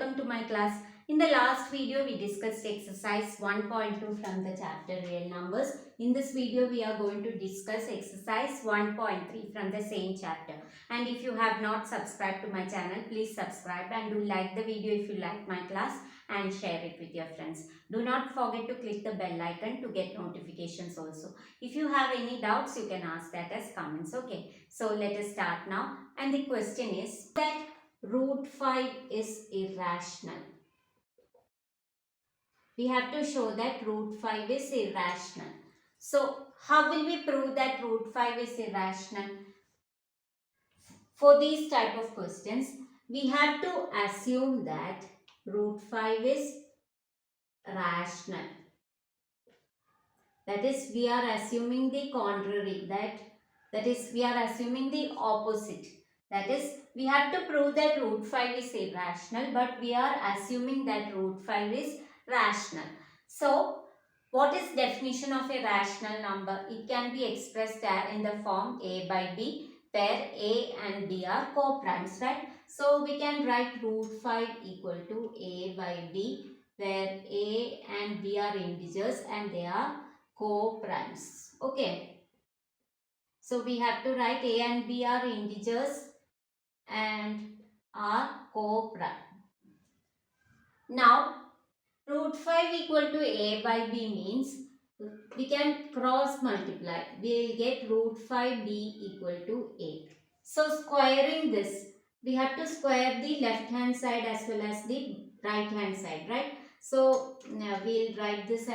welcome to my class. In the last video we discussed exercise 1.2 from the chapter real numbers. In this video we are going to discuss exercise 1.3 from the same chapter. And if you have not subscribed to my channel, please subscribe and do like the video if you like my class and share it with your friends. Do not forget to click the bell icon to get notifications also. If you have any doubts, you can ask that as comments. Okay, so let us start now. And the question is that root 5 is irrational. We have to show that root 5 is irrational. So, how will we prove that root 5 is irrational? For these type of questions, we have to assume that root 5 is rational. That is, we are assuming the contrary. That is, we are assuming the opposite. That is, we have to prove that root 5 is irrational, but we are assuming that root 5 is rational. So, what is definition of a rational number? It can be expressed in the form a by b, where a and b are co-primes, right? So, we can write root 5 equal to a by b, where a and b are integers and they are co-primes. Okay. So, we have to write a and b are integers and are co-prime. Now, root 5 equal to a by b means we can cross multiply. We will get root 5b equal to a. So, squaring this, we have to square the left hand side as well as the right hand side, right? So, now we will write this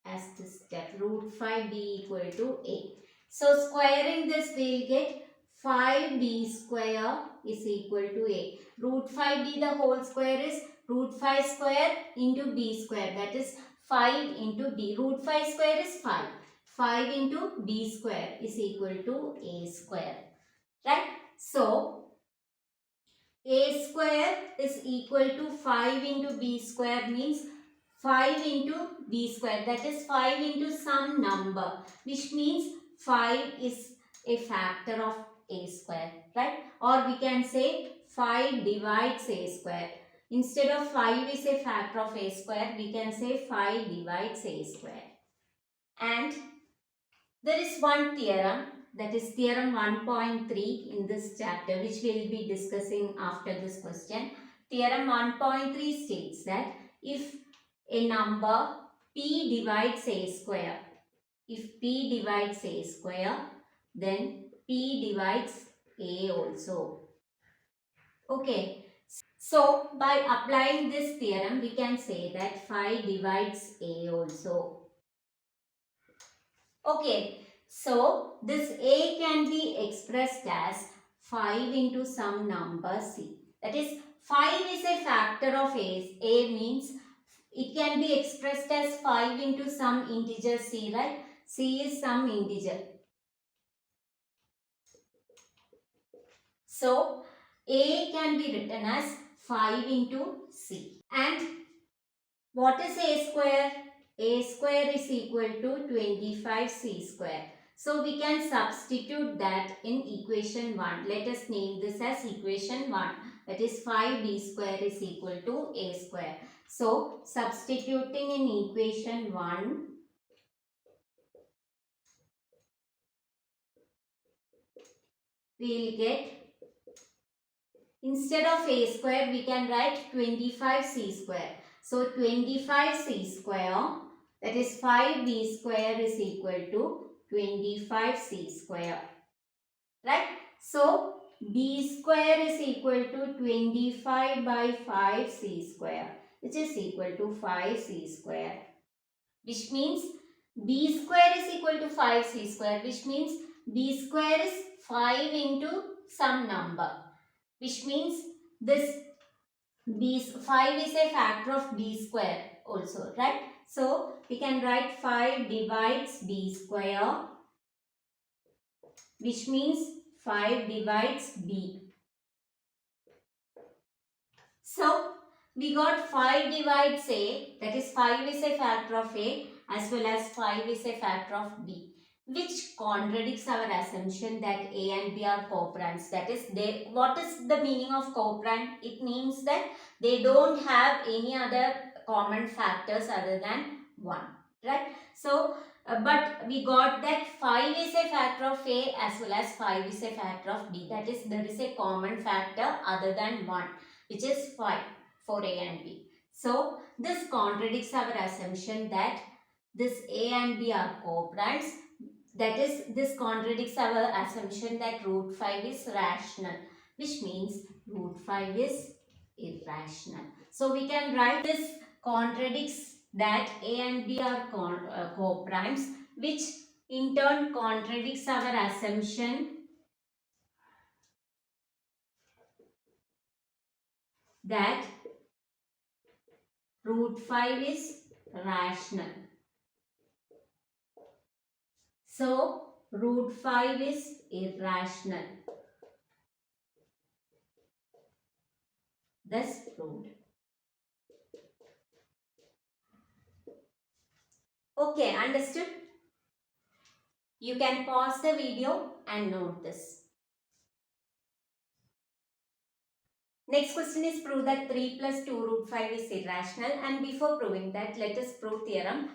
as this step, root 5b equal to a. So, squaring this we will get 5b square is equal to a. Root 5b the whole square is root 5 square into b square, that is 5 into b. Root 5 square is 5. 5 into b square is equal to a square, right? So, a square is equal to 5 into b square means 5 into b square, that is 5 into some number, which means 5 is a factor of a square, right? Or we can say 5 divides a square. Instead of 5 is a factor of a square, we can say 5 divides a square. And there is one theorem, that is theorem 1.3 in this chapter, which we will be discussing after this question. Theorem 1.3 states that if a number p divides a square, if p divides a square, then p divides a also. Okay. So, by applying this theorem, we can say that 5 divides a also. Okay. So, this a can be expressed as 5 into some number c. That is, 5 is a factor of a. A means it can be expressed as 5 into some integer c, right? C is some integer. So, a can be written as 5 into c. And what is a square? A square is equal to 25c square. So, we can substitute that in equation 1. Let us name this as equation 1. That is 5b square is equal to a square. So, substituting in equation 1, we will get, instead of a square, we can write 25c square. So, 25c square, that is 5b square is equal to 25c square. Right? So, b square is equal to 25 by 5c square, which is equal to 5c square. Which means b square is equal to 5c square, which means b square is 5 into some number. Which means this 5 is a factor of b square also, right? So, we can write 5 divides b square, which means 5 divides b. So, we got 5 divides a, that is 5 is a factor of a as well as 5 is a factor of b. which contradicts our assumption that A and B are co-primes. That is, what is the meaning of co-prime? It means that they don't have any other common factors other than 1, right? So, but we got that 5 is a factor of A as well as 5 is a factor of B. That is, there is a common factor other than 1, which is 5 for A and B. So, this contradicts our assumption that this A and B are co-primes. That is, this contradicts our assumption that root 5 is rational, which means root 5 is irrational. So we can write this contradicts that A and B are co-primes, which in turn contradicts our assumption that root 5 is rational. So root 5 is irrational. Thus proved. Okay, understood? You can pause the video and note this. Next question is prove that 3 plus 2 root 5 is irrational, and before proving that, let us prove theorem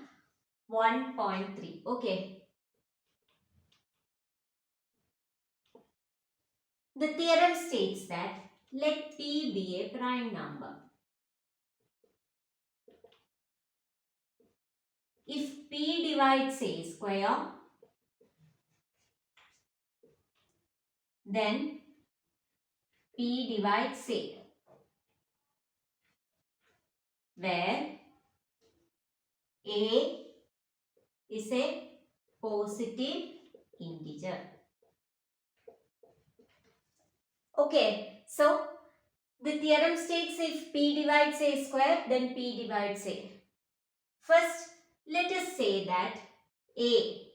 1.3. Okay. The theorem states that let P be a prime number. If P divides A square, then P divides A, where A is a positive integer. Okay, so the theorem states if P divides A square, then P divides A. First, let us say that A,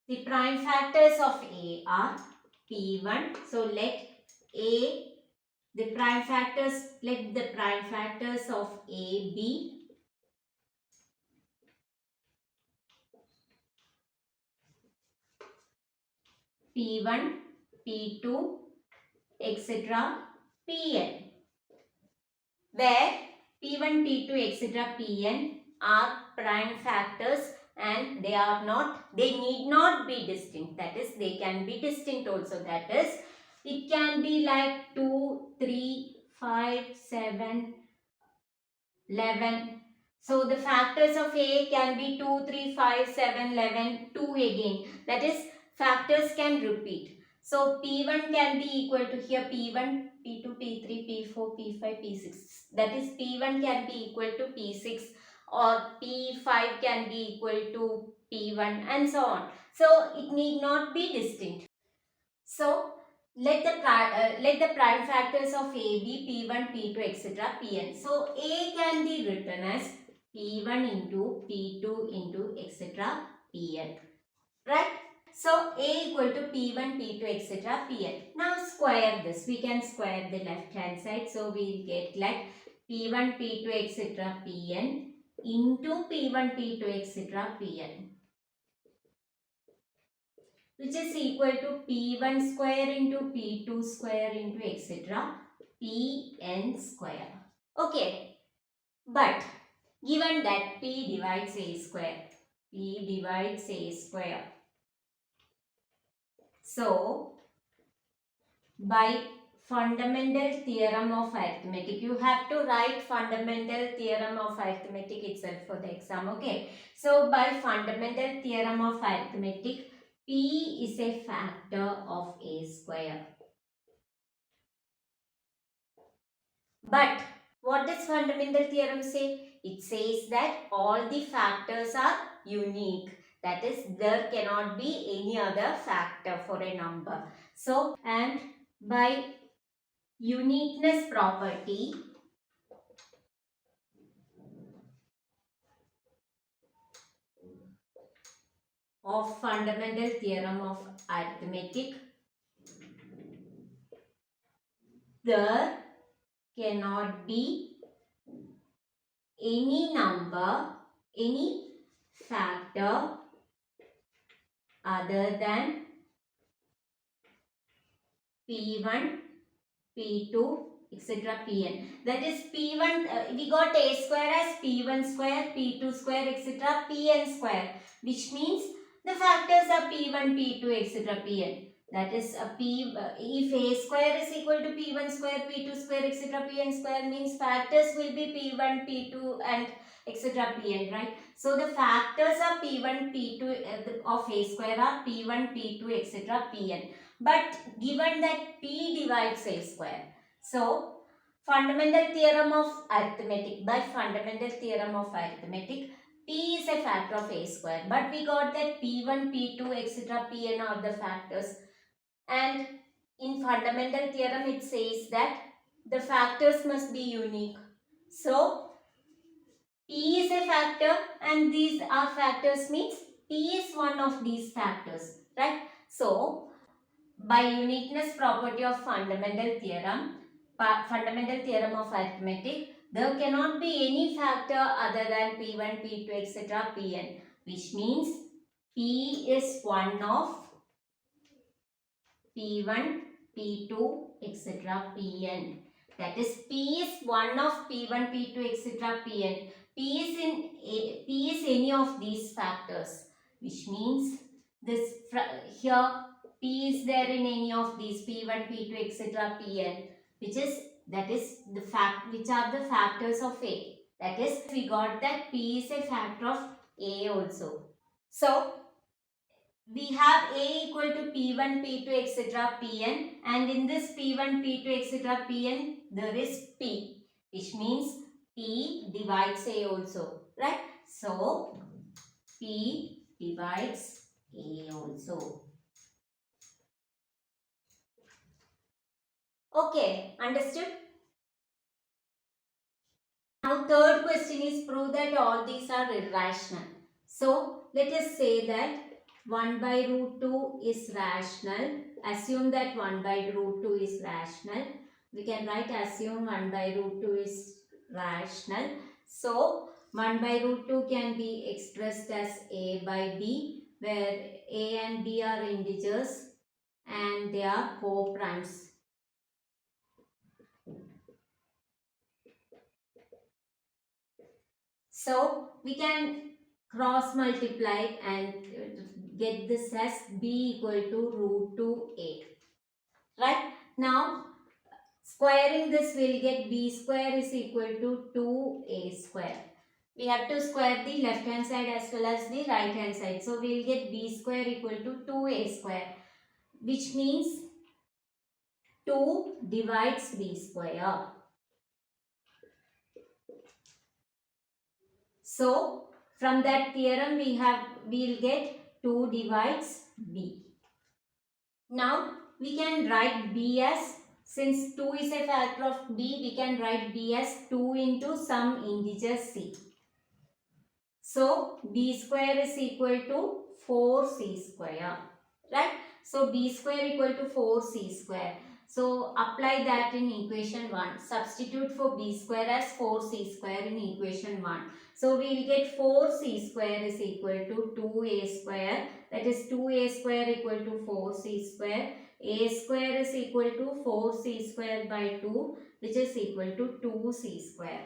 the prime factors of A are P1. So let the prime factors of A be P1, P2, etc. Pn, where P1, P2, etc. Pn are prime factors and they need not be distinct. That is, they can be distinct also. That is, it can be like 2, 3, 5, 7, 11. So the factors of A can be 2, 3, 5, 7, 11, 2 again. That is, factors can repeat. So P1 can be equal to here P1, P2, P3, P4, P5, P6. That is, P1 can be equal to P6 or P5 can be equal to P1 and so on. So it need not be distinct. So let the prime factors of A be P1, P2, etc. Pn. So A can be written as P1 into P2 into etc. Pn. Right? So A equal to P1, P2, etc. Pn. Now square this. We can square the left hand side. So we will get like P1, P2, etc. Pn into P1, P2, etc. Pn, which is equal to P1 square into P2 square into etc. Pn square. Okay, but given that P divides A square, P divides A square. So, by fundamental theorem of arithmetic, you have to write fundamental theorem of arithmetic itself for the exam. Okay, so by fundamental theorem of arithmetic, P is a factor of A square. But what does fundamental theorem say? It says that all the factors are unique. That is, there cannot be any other factor for a number. So, and by uniqueness property, of fundamental theorem of arithmetic, there cannot be any number, any factor other than P1, P2, etc. Pn. That is P1, we got A square as P1 square, P2 square, etc. Pn square, which means the factors are P1, P2, etc. Pn. That is if A square is equal to P1 square, P2 square, etc. Pn square, means factors will be P1, P2 and etc. Pn, right? So the factors of P1, P2 of A square are P1, P2, etc. Pn. But given that P divides A square, so fundamental theorem of arithmetic, by fundamental theorem of arithmetic, P is a factor of A square, but we got that P1, P2, etc. Pn are the factors, and in fundamental theorem it says that the factors must be unique. So P is a factor and these are factors, means P is one of these factors, right? So by uniqueness property of fundamental theorem of arithmetic, there cannot be any factor other than P1, P2, etc. Pn, which means P is one of P1, P2, etc. Pn. That is, P is one of P1, P2, etc. Pn. P is any of these factors, which means this here P is there in any of these P1, P2, etc. Pn, that is the fact which are the factors of A. That is, we got that P is a factor of A also. So we have A equal to P1, P2, etc. Pn, and in this P1, P2, etc. Pn there is P, which means P divides A also, right? So P divides A also. Okay, understood? Now third question is, prove that all these are irrational. So let us say that 1 by root 2 is rational. Assume that 1 by root 2 is rational. We can write assume 1 by root 2 is rational. So 1 by root 2 can be expressed as A by B, where A and B are integers and they are co-primes. So we can cross multiply and get this as B equal to root 2A. Right? Now squaring this will get B square is equal to 2A square. We have to square the left hand side as well as the right hand side. So we will get B square equal to 2A square, which means 2 divides B square. So from that theorem we will get 2 divides B. Now we can write B as, since 2 is a factor of B, we can write B as 2 into some integer C. So B square is equal to 4C square, right? So B square equal to 4C square. So apply that in equation 1. Substitute for B square as 4C square in equation 1. So we will get 4C square is equal to 2A square. That is 2A square equal to 4C square. A square is equal to 4C square by 2, which is equal to 2C square.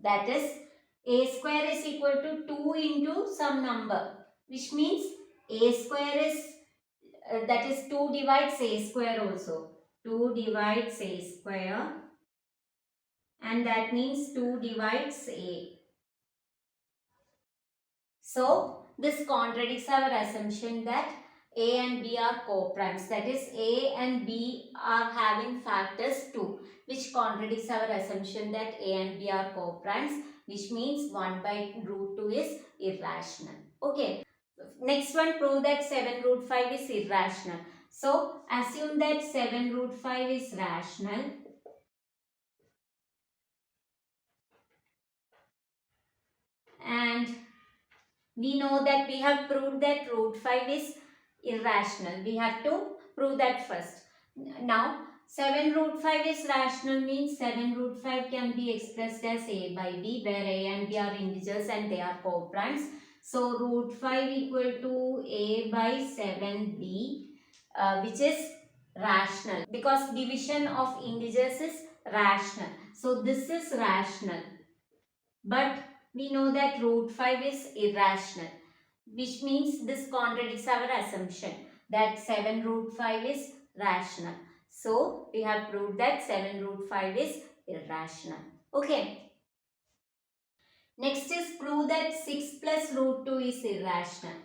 That is, A square is equal to 2 into some number, which means A square is, that is 2 divides A square also. 2 divides A square, and that means 2 divides A. So this contradicts our assumption that A and B are co-primes. That is, A and B are having factors 2, which contradicts our assumption that A and B are co-primes, which means 1 by root 2 is irrational. Okay. Next one, prove that 7 root 5 is irrational. So assume that 7 root 5 is rational. And we know that we have proved that root 5 is irrational. We have to prove that first. Now 7 root 5 is rational means 7 root 5 can be expressed as A by B, where A and B are integers and they are co-primes. So root 5 equal to a by 7b, which is rational because division of integers is rational. So this is rational. But we know that root 5 is irrational, which means this contradicts our assumption that 7 root 5 is rational. So we have proved that 7 root 5 is irrational. Okay. Next is prove that 6 plus root 2 is irrational.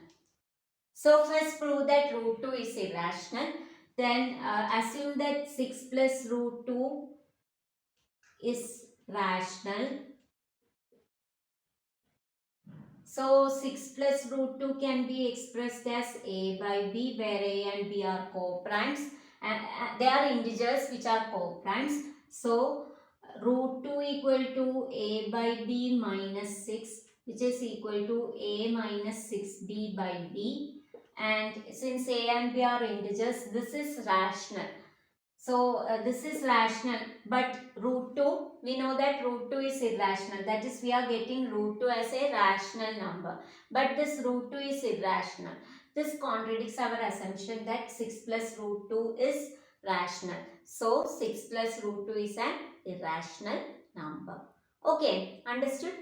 So first prove that root 2 is irrational. Then assume that 6 plus root 2 is rational. So 6 plus root 2 can be expressed as a by b, where a and b are co-primes and they are integers which are co-primes. So root 2 equal to a by b minus 6, which is equal to a minus 6b by b, and since a and b are integers, this is rational. So this is rational, but root 2, we know that root 2 is irrational. That is, we are getting root 2 as a rational number. But this root 2 is irrational. This contradicts our assumption that 6 plus root 2 is rational. So 6 plus root 2 is an irrational number. Okay, understood?